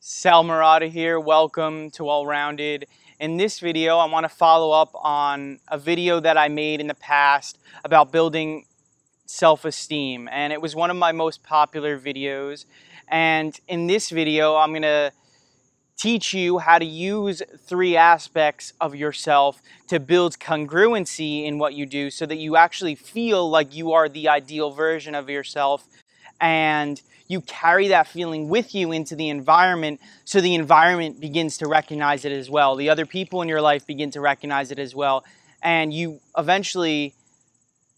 Sal Murata here. Welcome to Well Rounded. In this video, I want to follow up on a video that I made in the past about building self-esteem, and it was one of my most popular videos. And in this video, I'm going to teach you how to use 3 aspects of yourself to build congruency in what you do so that you actually feel like you are the ideal version of yourself, and you carry that feeling with you into the environment, so the environment begins to recognize it as well. The other people in your life begin to recognize it as well. And you eventually,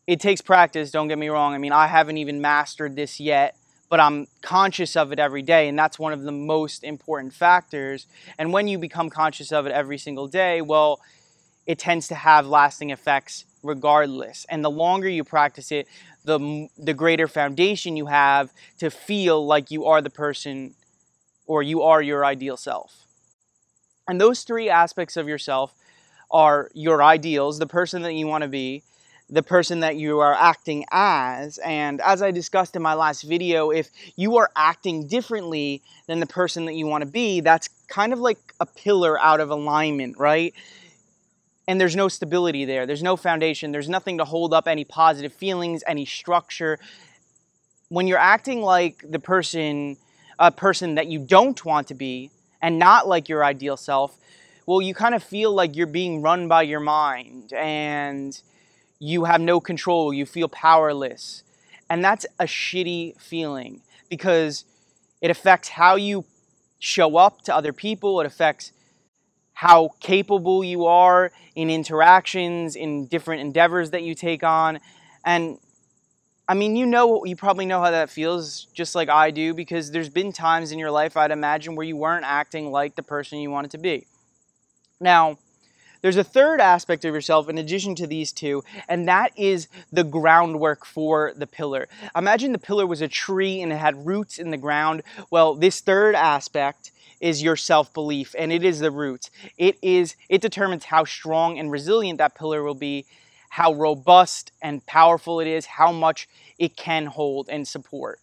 it takes practice, don't get me wrong. I mean, I haven't even mastered this yet, but I'm conscious of it every day, and that's one of the most important factors. And when you become conscious of it every single day, well, it tends to have lasting effects regardless. And the longer you practice it, the greater foundation you have to feel like you are the person, or you are your ideal self. And those 3 aspects of yourself are your ideals, the person that you want to be, the person that you are acting as. And as I discussed in my last video, if you are acting differently than the person that you want to be, that's kind of like a pillar out of alignment, right? And there's no stability there. There's no foundation. There's nothing to hold up any positive feelings, any structure. When you're acting like a person that you don't want to be, and not like your ideal self, well, you kind of feel like you're being run by your mind, and you have no control. You feel powerless. And that's a shitty feeling, because it affects how you show up to other people. It affects how capable you are in interactions, in different endeavors that you take on. And I mean, you probably know how that feels, just like I do, because there's been times in your life, I'd imagine, where you weren't acting like the person you wanted to be. Now, there's a third aspect of yourself in addition to these 2, and that is the groundwork for the pillar. Imagine the pillar was a tree and it had roots in the ground. Well, this third aspect is your self-belief, and it is the root. It determines how strong and resilient that pillar will be, how robust and powerful it is, how much it can hold and support.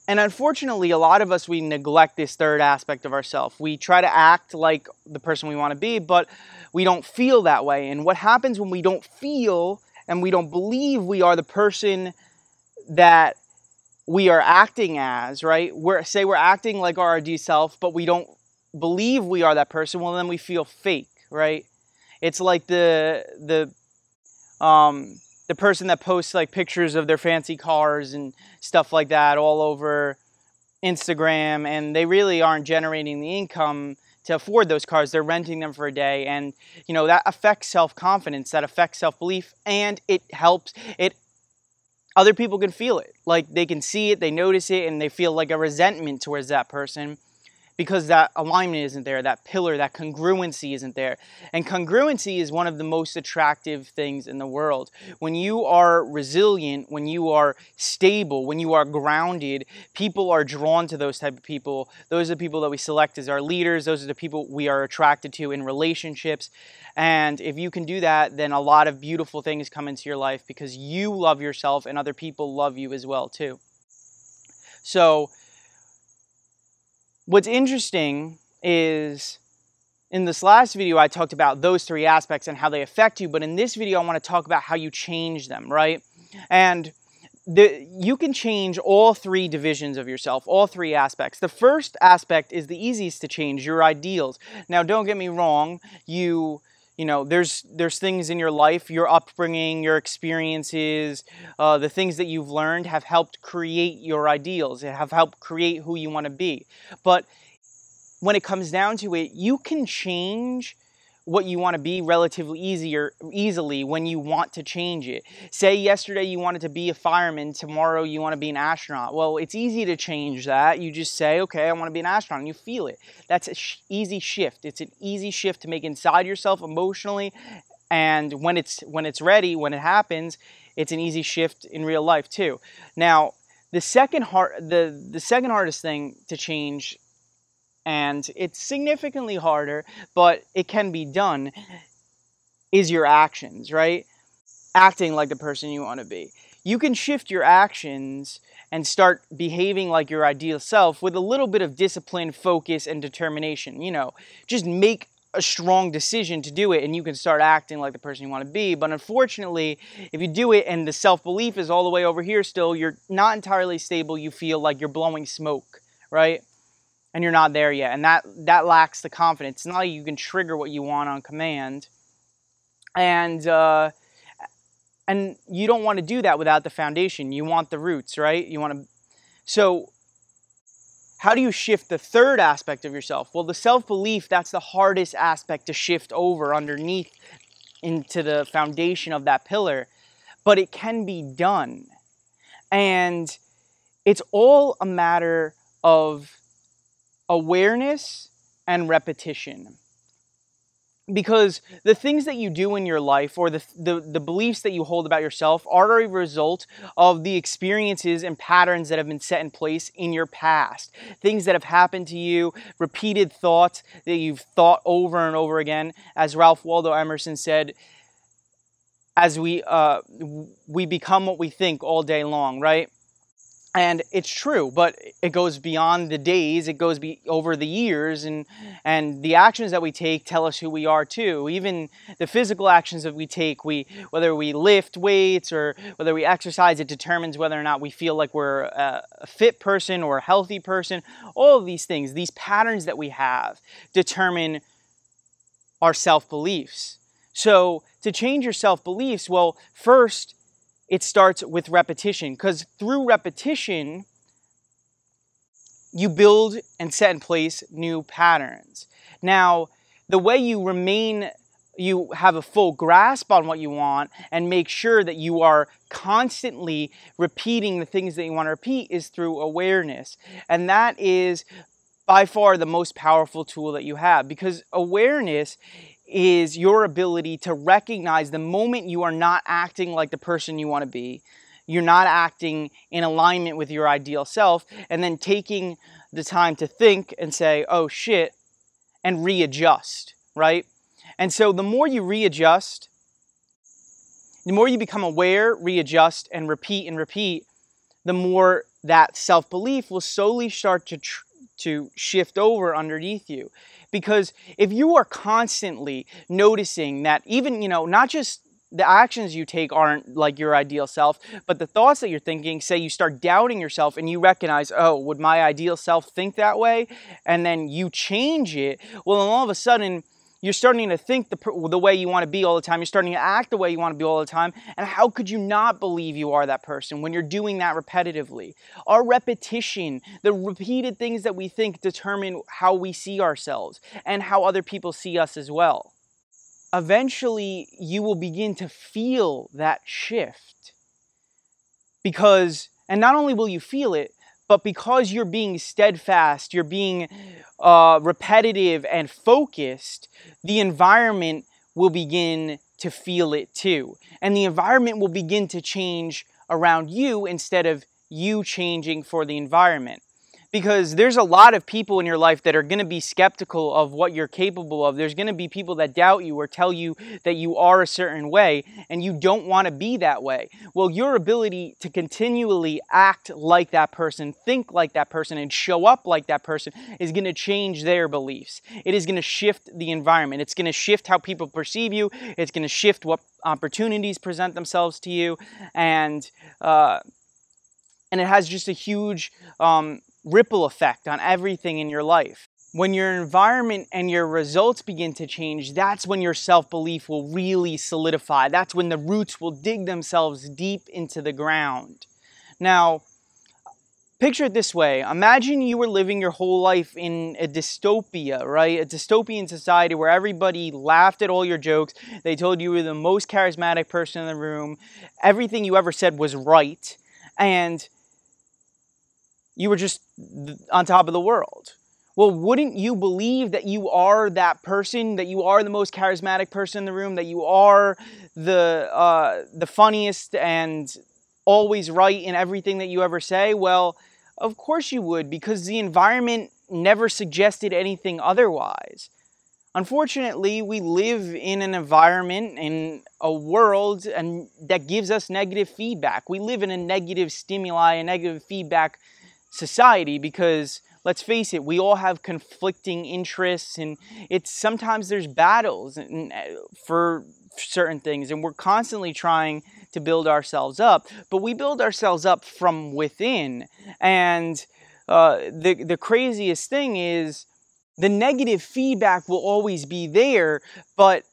And unfortunately, a lot of us, we neglect this third aspect of ourselves. We try to act like the person we want to be, but we don't feel that way. And what happens when we don't feel and we don't believe we are the person that we are acting as, right? Say we're acting like our ideal self, but we don't believe we are that person. Well, then we feel fake, right? It's like the person that posts like pictures of their fancy cars and stuff like that all over Instagram, and they really aren't generating the income to afford those cars. They're renting them for a day, and that affects self-confidence, that affects self-belief, and it helps it. Other people can feel it, like they can see it, they notice it, and they feel like a resentment towards that person because that alignment isn't there, that pillar, that congruency isn't there. And congruency is one of the most attractive things in the world. When you are resilient, when you are stable, when you are grounded, people are drawn to those type of people. Those are the people that we select as our leaders. Those are the people we are attracted to in relationships. And if you can do that, then a lot of beautiful things come into your life, because you love yourself and other people love you as well too. So what's interesting is, in this last video, I talked about those 3 aspects and how they affect you. But in this video, I want to talk about how you change them, right? And you can change all 3 divisions of yourself, all 3 aspects. The first aspect is the easiest to change, your ideals. Now, don't get me wrong. There's things in your life, your upbringing, your experiences, the things that you've learned have helped create your ideals. They have helped create who you want to be. But when it comes down to it, you can change what you want to be relatively easily when you want to change it. Say yesterday you wanted to be a fireman, tomorrow you want to be an astronaut. Well, it's easy to change that. You just say, okay, I want to be an astronaut, and you feel it. That's an easy shift. It's an easy shift to make inside yourself emotionally, and when it's ready, when it happens, it's an easy shift in real life too. Now, the second hardest thing to change, and it's significantly harder, but it can be done, is your actions, right? Acting like the person you want to be. You can shift your actions and start behaving like your ideal self with a little bit of discipline, focus, and determination. You know, just make a strong decision to do it and you can start acting like the person you want to be. But unfortunately, if you do it and the self-belief is all the way over here still, you're not entirely stable. You feel like you're blowing smoke, right? And you're not there yet. And that lacks the confidence. It's not like you can trigger what you want on command. And you don't want to do that without the foundation. You want the roots, right? So how do you shift the third aspect of yourself? Well, the self-belief, that's the hardest aspect to shift over underneath into the foundation of that pillar. But it can be done. And it's all a matter of awareness and repetition. Because the things that you do in your life, or the beliefs that you hold about yourself, are a result of the experiences and patterns that have been set in place in your past. Things that have happened to you, repeated thoughts that you've thought over and over again. As Ralph Waldo Emerson said, as we become what we think all day long, right? And it's true, but it goes beyond the days, it goes over the years, and the actions that we take tell us who we are too. Even the physical actions that we take, whether we lift weights or whether we exercise, it determines whether or not we feel like we're a fit person or a healthy person. All of these things, these patterns that we have, determine our self-beliefs. So to change your self-beliefs, well, first, it starts with repetition, because through repetition, you build and set in place new patterns. Now, the way you have a full grasp on what you want and make sure that you are constantly repeating the things that you want to repeat is through awareness. And that is by far the most powerful tool that you have, because awareness is your ability to recognize the moment you are not acting like the person you want to be, you're not acting in alignment with your ideal self, and then taking the time to think and say, oh shit, and readjust, right? And so the more you readjust, the more you become aware, readjust, and repeat, the more that self-belief will slowly start to shift over underneath you. Because if you are constantly noticing that even, not just the actions you take aren't like your ideal self, but the thoughts that you're thinking, say you start doubting yourself and you recognize, oh, would my ideal self think that way? And then you change it. Well, then all of a sudden, you're starting to think the way you want to be all the time. You're starting to act the way you want to be all the time. And how could you not believe you are that person when you're doing that repetitively? Our repetition, the repeated things that we think, determine how we see ourselves and how other people see us as well. Eventually, you will begin to feel that shift. And not only will you feel it, but because you're being steadfast, you're being repetitive and focused, the environment will begin to feel it too. And the environment will begin to change around you instead of you changing for the environment. Because there's a lot of people in your life that are going to be skeptical of what you're capable of. There's going to be people that doubt you or tell you that you are a certain way and you don't want to be that way. Well, your ability to continually act like that person, think like that person, and show up like that person is going to change their beliefs. It is going to shift the environment. It's going to shift how people perceive you. It's going to shift what opportunities present themselves to you. And it has just a huge ripple effect on everything in your life. When your environment and your results begin to change, that's when your self-belief will really solidify. That's when the roots will dig themselves deep into the ground. Now, picture it this way. Imagine you were living your whole life in a dystopia, right? A dystopian society where everybody laughed at all your jokes. They told you were the most charismatic person in the room. Everything you ever said was right. And you were just on top of the world. Well, wouldn't you believe that you are that person, that you are the most charismatic person in the room, that you are the funniest and always right in everything that you ever say? Well, of course you would, because the environment never suggested anything otherwise. unfortunately, we live in an environment, in a world, and that gives us negative feedback. We live in a negative stimuli, a negative feedback society, because let's face it, we all have conflicting interests, and sometimes there's battles for certain things, and we're constantly trying to build ourselves up, but we build ourselves up from within. And the craziest thing is, the negative feedback will always be there, but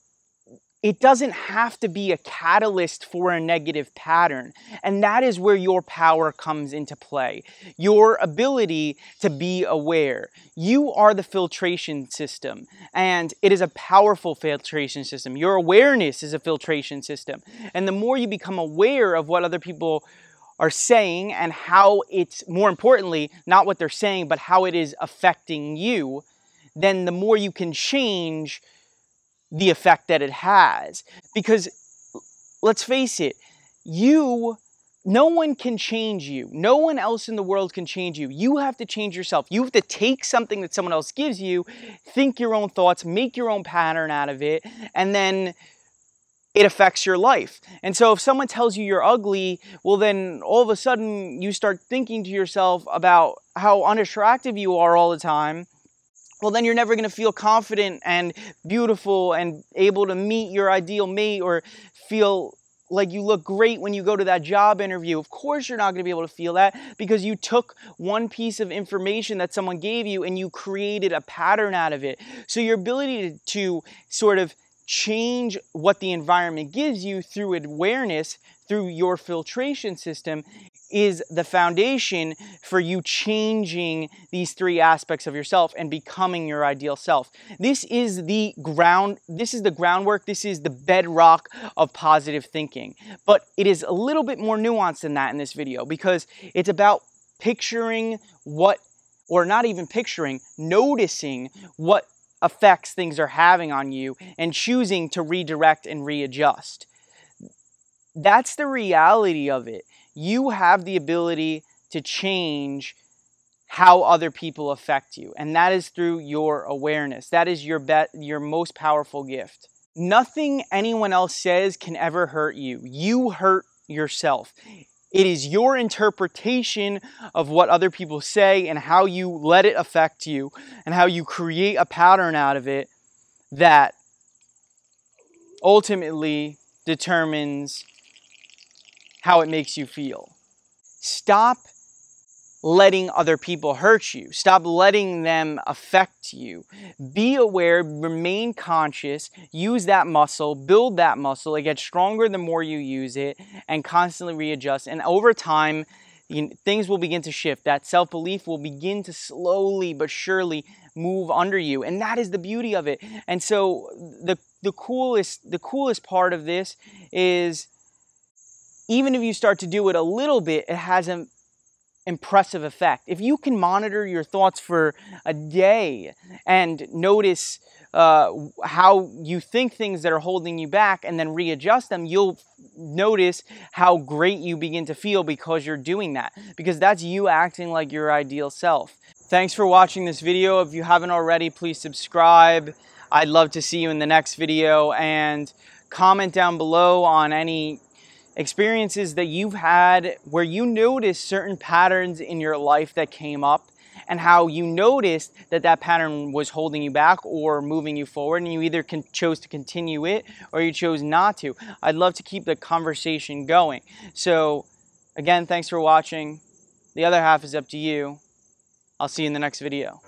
it doesn't have to be a catalyst for a negative pattern. And that is where your power comes into play. Your ability to be aware. You are the filtration system, and it is a powerful filtration system. Your awareness is a filtration system. And the more you become aware of what other people are saying and how it's, more importantly, not what they're saying, but how it is affecting you, then the more you can change the effect that it has. Because let's face it, no one can change you. No one else in the world can change you. You have to change yourself. You have to take something that someone else gives you, think your own thoughts, make your own pattern out of it, and then it affects your life. And so if someone tells you you're ugly, well, then all of a sudden you start thinking to yourself about how unattractive you are all the time. Well, then you're never going to feel confident and beautiful and able to meet your ideal mate, or feel like you look great when you go to that job interview. Of course you're not going to be able to feel that, because you took one piece of information that someone gave you and you created a pattern out of it. So your ability to sort of change what the environment gives you through awareness, through your filtration system, is the foundation for you changing these three aspects of yourself and becoming your ideal self. This is the groundwork, this is the bedrock of positive thinking. But it is a little bit more nuanced than that in this video, because it's about picturing what, or not even picturing, noticing what effects things are having on you and choosing to redirect and readjust. That's the reality of it. You have the ability to change how other people affect you, and that is through your awareness. That is your most powerful gift. Nothing anyone else says can ever hurt you. You hurt yourself. It is your interpretation of what other people say and how you let it affect you and how you create a pattern out of it that ultimately determines how it makes you feel. Stop letting other people hurt you. Stop letting them affect you. Be aware, remain conscious, use that muscle, build that muscle. It gets stronger the more you use it, and constantly readjust. And over time, things will begin to shift. That self-belief will begin to slowly but surely move under you. And that is the beauty of it. And so the coolest part of this is, even if you start to do it a little bit, it has an impressive effect. If you can monitor your thoughts for a day and notice how you think things that are holding you back, and then readjust them, you'll notice how great you begin to feel because you're doing that. Because that's you acting like your ideal self. Thanks for watching this video. If you haven't already, please subscribe. I'd love to see you in the next video, and comment down below on any experiences that you've had where you noticed certain patterns in your life that came up, and how you noticed that that pattern was holding you back or moving you forward, and you either chose to continue it or you chose not to. I'd love to keep the conversation going. So again, thanks for watching. The other half is up to you. I'll see you in the next video.